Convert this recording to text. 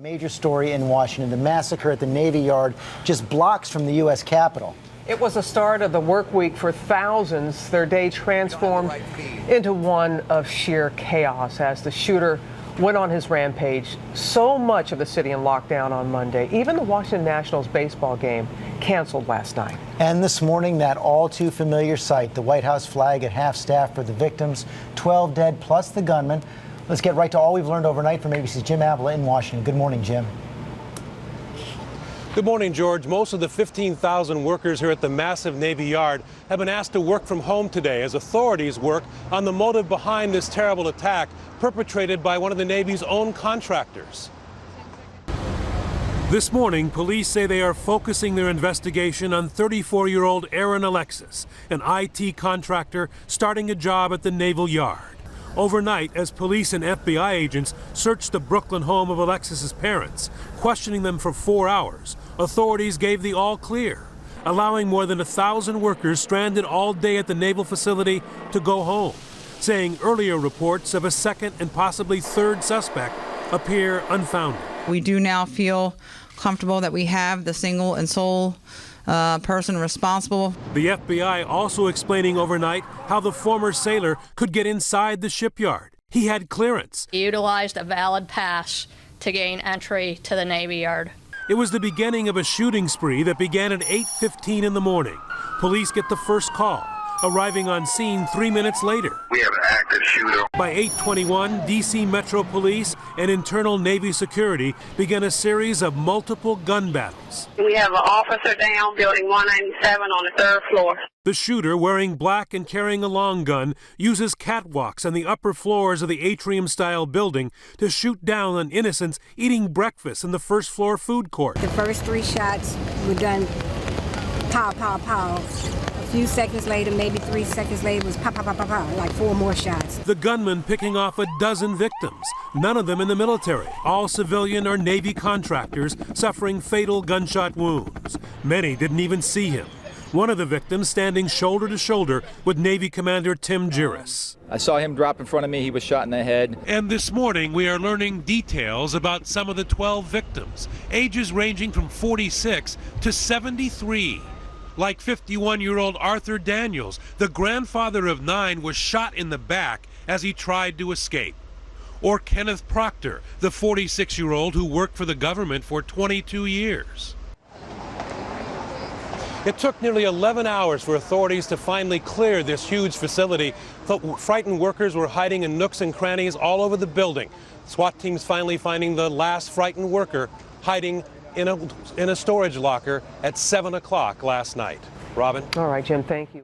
Major story in Washington, the massacre at the Navy Yard just blocks from the U.S. Capitol. It was the start of the work week for thousands. Their day transformed into one of sheer chaos as the shooter went on his rampage. So much of the city in lockdown on Monday. Even the Washington Nationals baseball game canceled last night. And this morning, that all too familiar sight, the White House flag at half-staff for the victims, 12 dead plus the gunman. Let's get right to all we've learned overnight from ABC's Jim Avila in Washington. Good morning, Jim. Good morning, George. Most of the 15,000 workers here at the massive Navy Yard have been asked to work from home today as authorities work on the motive behind this terrible attack perpetrated by one of the Navy's own contractors. This morning, police say they are focusing their investigation on 34-year-old Alexis, an IT contractor starting a job at the Naval Yard. Overnight, as police and FBI agents searched the Brooklyn home of Alexis's parents, questioning them for 4 hours, authorities gave the all clear, allowing more than 1,000 workers stranded all day at the naval facility to go home, saying earlier reports of a second and possibly third suspect appear unfounded. We do now feel comfortable that we have the single and sole person responsible. The FBI also explaining overnight how the former sailor could get inside the shipyard. He had clearance. He utilized a valid pass to gain entry to the Navy Yard. It was the beginning of a shooting spree that began at 8:15 in the morning. Police get the first call, arriving on scene 3 minutes later. We have an active shooter. By 8:21, D.C. Metro Police and internal Navy security began a series of multiple gun battles. We have an officer down, building 197 on the 3rd floor. The shooter, wearing black and carrying a long gun, uses catwalks on the upper floors of the atrium-style building to shoot down on innocents eating breakfast in the first-floor food court. The first 3 shots were done pow, pow, pow. A few seconds later, maybe 3 seconds later, was pow, pow, pow, pow, pow, like 4 more shots. The gunman picking off a dozen victims, none of them in the military, all civilian or Navy contractors suffering fatal gunshot wounds. Many didn't even see him. One of the victims standing shoulder to shoulder with Navy Commander Tim Giris. I saw him drop in front of me. He was shot in the head. And this morning, we are learning details about some of the 12 victims, ages ranging from 46 to 73. Like 51-year-old Arthur Daniels, the grandfather of 9 was shot in the back as he tried to escape. Or Kenneth Proctor, the 46-year-old who worked for the government for 22 years. It took nearly 11 hours for authorities to finally clear this huge facility. Frightened workers were hiding in nooks and crannies all over the building. SWAT teams finally finding the last frightened worker hiding in a storage locker at 7 o'clock last night. Robin? All right, Jim, thank you.